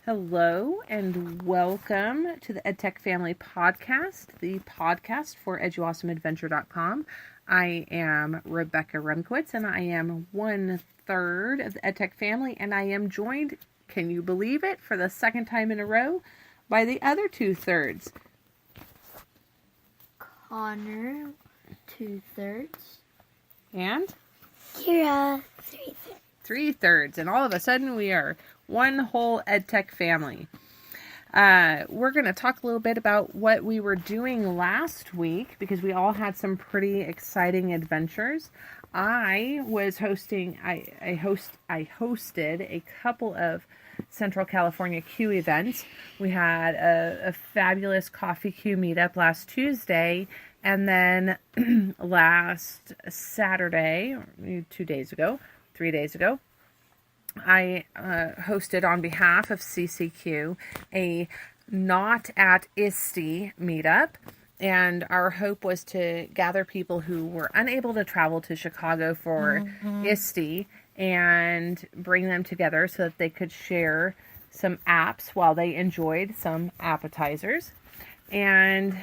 Hello and welcome to the EdtechFamily Podcast, the podcast for EduAwesomeAdventure.com. I am Rebecca Remkowitz and I am 1/3 of the EdTech family, and I am joined, can you believe it, for the second time in a row by the other 2/3. Connor, 2/3. And? Kira, 3/3. 3/3, and all of a sudden we are one whole EdTech family. We're going to talk a little bit about what we were doing last week because we all had some pretty exciting adventures. I was hosting, I hosted a couple of Central California Q events. We had a fabulous coffee Q meetup last Tuesday, and then last Saturday, 3 days ago, I hosted on behalf of CCQ a NotAtst Meetup, and our hope was to gather people who were unable to travel to Chicago for ISTE and bring them together so that they could share some apps while they enjoyed some appetizers. And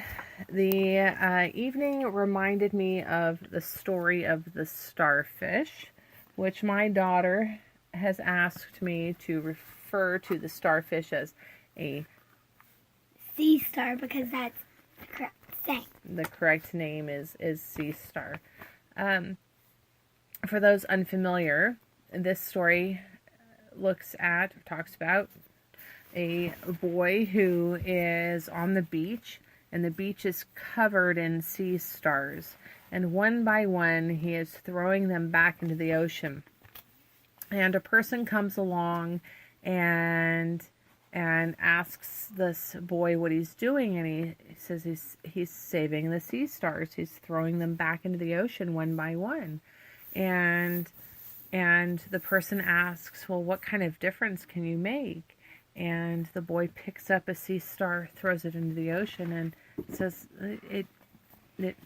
the evening reminded me of the story of the starfish, which my daughter has asked me to refer to the starfish as a sea star because that's the correct thing. The correct name is sea star. For those unfamiliar, this story talks about a boy who is on the beach, and the beach is covered in sea stars, and one by one he is throwing them back into the ocean. And a person comes along and asks this boy what he's doing, and he says he's saving the sea stars. He's throwing them back into the ocean one by one. And the person asks, well, what kind of difference can you make? And the boy picks up a sea star, throws it into the ocean, and says it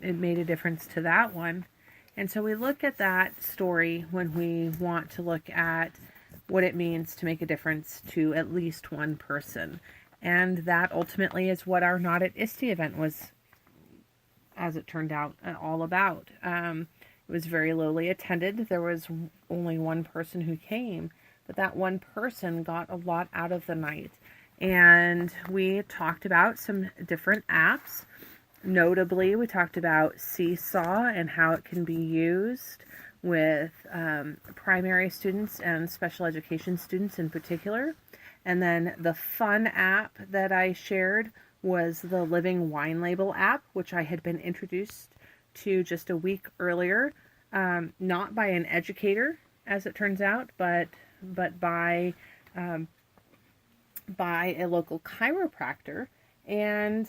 made a difference to that one. And so we look at that story when we want to look at what it means to make a difference to at least one person. And that ultimately is what our NotAtst event was, as it turned out, all about. It was very lowly attended. There was only one person who came, but that one person got a lot out of the night. And we talked about some different apps. Notably, we talked about Seesaw and how it can be used with primary students and special education students in particular. And then the fun app that I shared was the Living Wine Label app, which I had been introduced to just a week earlier, not by an educator, as it turns out, but by a local chiropractor. And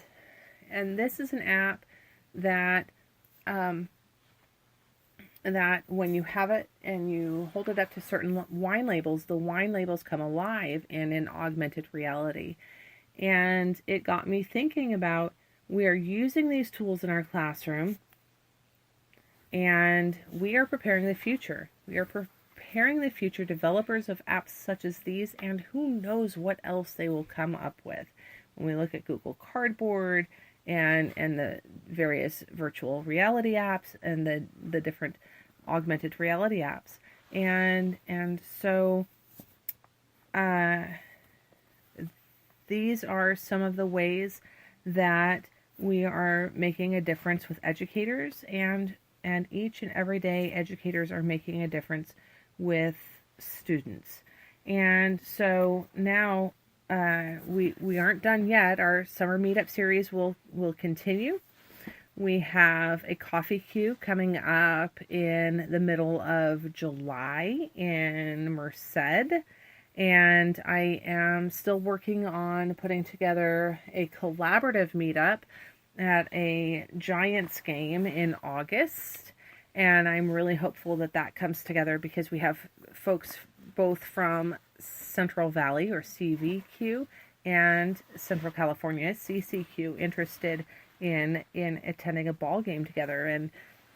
this is an app that that when you have it and you hold it up to certain wine labels, the wine labels come alive and in augmented reality. And it got me thinking about, we are using these tools in our classroom, and we are preparing the future. We are preparing the future developers of apps such as these, and who knows what else they will come up with. When we look at Google Cardboard and the various virtual reality apps and the different augmented reality apps. And so these are some of the ways that we are making a difference with educators, and each and every day educators are making a difference with students. And so now we aren't done yet. Our summer meetup series will continue. We have a coffee queue coming up in the middle of July in Merced, and I am still working on putting together a collaborative meetup at a Giants game in August, and I'm really hopeful that that comes together because we have folks both from Central Valley, or CVQ, and Central California, CCQ, interested in attending a ball game together. And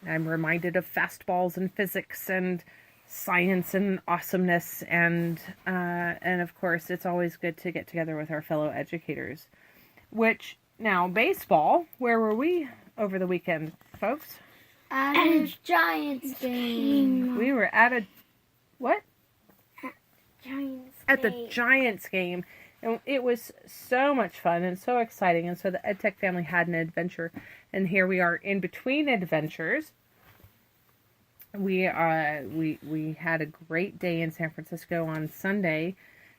I'm reminded of fastballs and physics and science and awesomeness, and of course, it's always good to get together with our fellow educators. Which, now, baseball, where were we over the weekend, folks? At a Giants game. We were at a, what? Giants At the Giants game. And it was so much fun and so exciting. And so the EdTech family had an adventure. And here we are in between adventures. We had a great day in San Francisco on Sunday.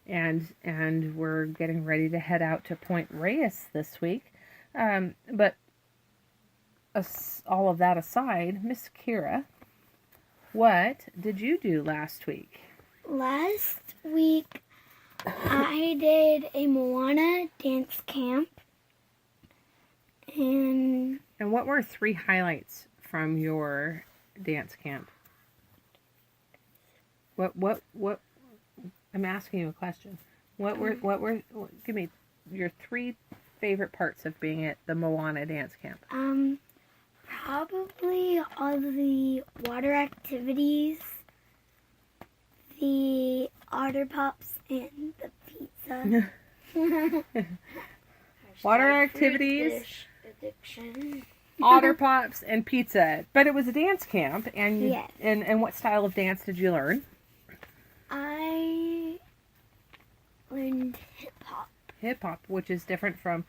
And we're getting ready to head out to Point Reyes this week. But all of that aside, Miss Kira, what did you do last week? Last week, I did a Moana dance camp. And what were 3 highlights from your dance camp? What I'm asking you a question. Give me your 3 favorite parts of being at the Moana dance camp. Probably all the water activities, the otter pops, and the pizza. Water activities, otter pops, and pizza. But it was a dance camp, and Yes. and what style of dance did you learn? I learned hip-hop. Hip hop, which is different from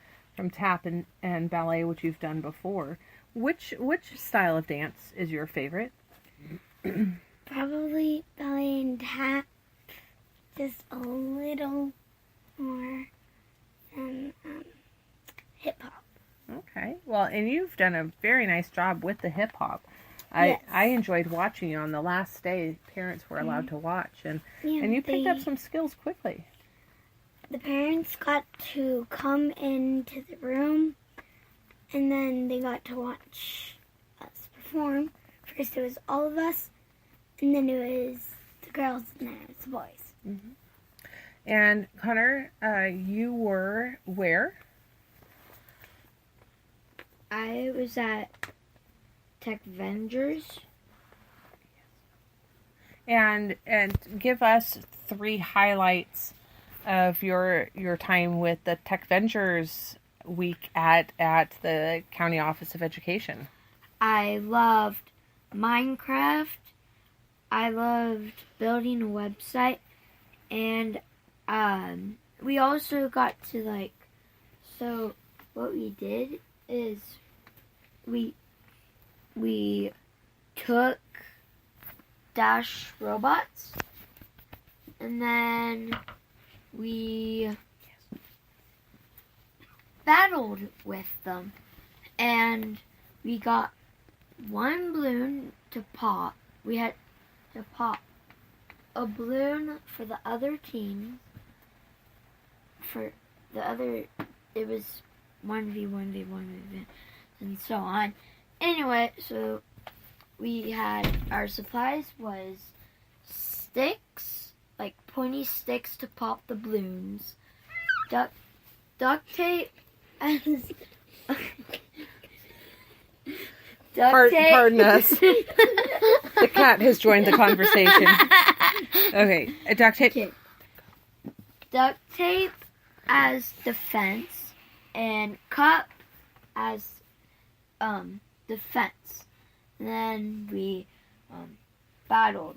tap and ballet, which you've done before. Which style of dance is your favorite? Probably ballet and tap, just a little more than hip-hop. Okay. Well, and you've done a very nice job with the hip hop. Yes. I enjoyed watching you on the last day. Parents were allowed to watch, and you picked up some skills quickly. The parents got to come into the room, and then they got to watch us perform. First it was all of us, and then it was the girls, and then it was the boys. Mm-hmm. And Connor, you were where? I was at EdtechFamily. And give us 3 highlights of your time with the EdtechVentures week at the County Office of Education. I loved Minecraft. I loved building a website, and we also got to so what we did is we took Dash robots, and then we battled with them, and we got one balloon to pop. We had to pop a balloon for the other team. For the other, it was 1v1v1v1 and so on. Anyway, so we had, our supplies was sticks, like pointy sticks to pop the balloons, duct tape, and Pardon us. The cat has joined the conversation. Okay, duct tape. Duct tape as defense, and cup as defense. And then we battled.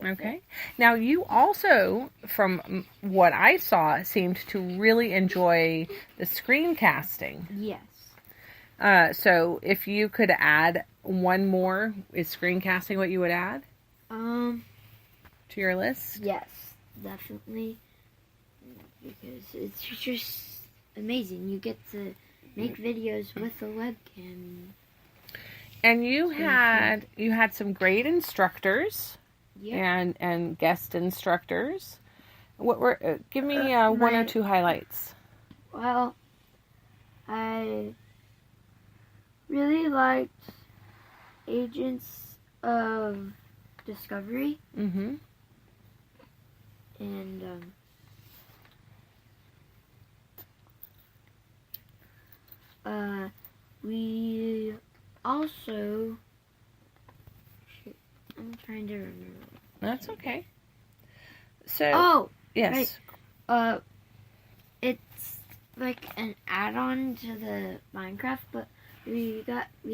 Okay. Now, you also, from what I saw, seemed to really enjoy the screencasting. Yes. So, if you could add one more, is screencasting what you would add to your list? Yes, definitely. Because it's just amazing. You get to make videos with a webcam. And you had some great instructors. Yeah. And guest instructors. What were? Give me one or 2 highlights. Well, I really liked Agents of Discovery. Mm-hmm. And we also, I'm trying to remember. That's okay. So, Oh, yes. right. It's like an add-on to the Minecraft, but we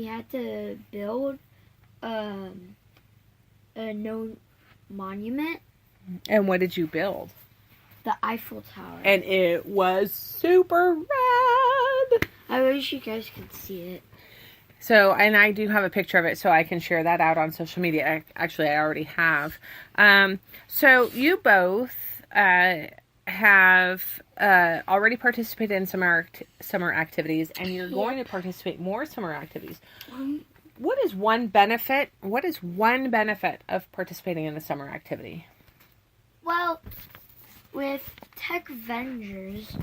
had to build a no monument, And what did you build? the Eiffel Tower. And it was super rad. I wish you guys could see it. So, and I do have a picture of it, so I can share that out on social media. Actually, I already have. So you both have already participated in summer activities, and you're going to participate more summer activities. What is one benefit? What is one benefit of participating in a summer activity? Well, with EdtechVentures,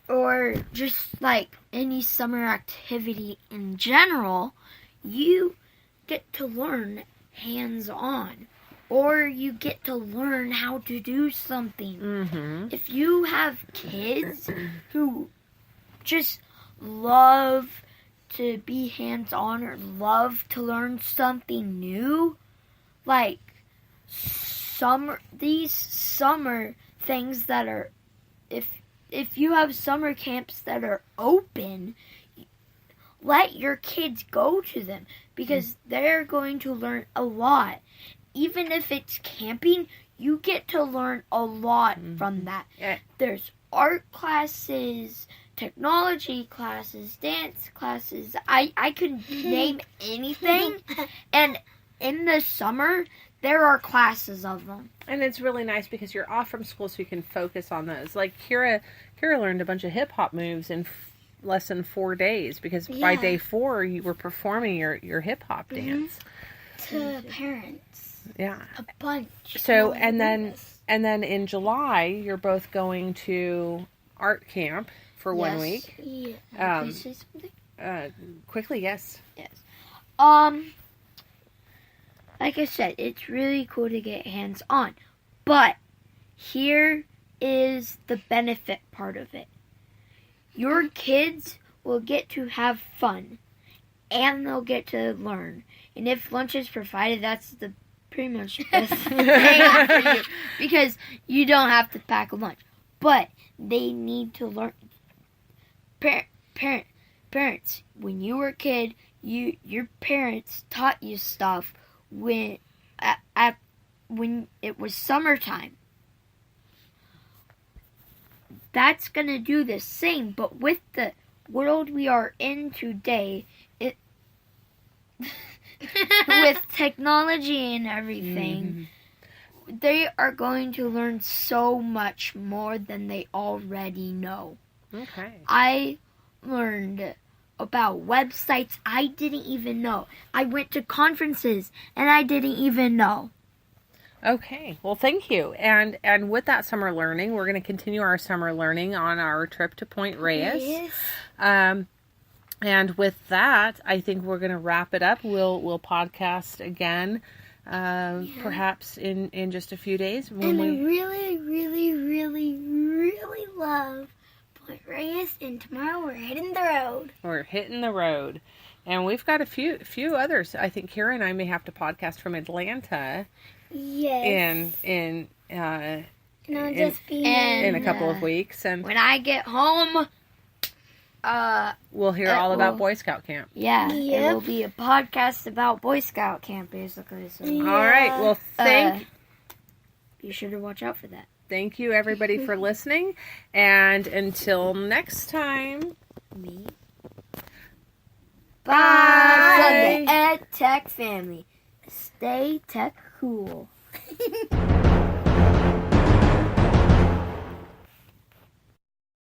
or just like any summer activity in general, you get to learn hands-on, or you get to learn how to do something. Mm-hmm. If you have kids who just love to be hands-on or love to learn something new, like these summer things that are, if you have summer camps that are open, let your kids go to them, because they're going to learn a lot. Even if it's camping, you get to learn a lot from that. Yeah. There's art classes, technology classes, dance classes. I could name anything. And in the summer, there are classes of them. And it's really nice because you're off from school, so you can focus on those. Like Kira learned a bunch of hip hop moves in less than 4 days, because by day 4 you were performing your hip hop dance To parents. Yeah. A bunch. So and then in July you're both going to art camp for 1 week. Yeah. Can you say something? Quickly, yes. Yes. Like I said, it's really cool to get hands-on. But here is the benefit part of it. Your kids will get to have fun, and they'll get to learn. And if lunch is provided, that's the pretty much best thing for you, because you don't have to pack a lunch. But they need to learn. Parents, when you were a kid, your parents taught you stuff when it was summertime. That's gonna do the same, but with the world we are in today, with technology and everything, they are going to learn so much more than they already know. Okay. I learned about websites I didn't even know. I went to conferences and I didn't even know. Okay. Well, thank you. And with that summer learning, we're going to continue our summer learning on our trip to Point Reyes. Yes. And with that, I think we're going to wrap it up. We'll podcast again, perhaps in just a few days. And I really, really, really, really love Point Reyes. And tomorrow we're hitting the road. We're hitting the road. And we've got a few others. I think Kira and I may have to podcast from Atlanta. Yes. In And I'll just be in a couple of weeks. And when I get home, we'll hear all about Boy Scout camp. Yeah, it Yep. will be a podcast about Boy Scout camp, basically. So Yeah. All right. Well, be sure to watch out for that. thank you everybody for listening, and until next time. Bye. From the EdTech family. Stay tech cool.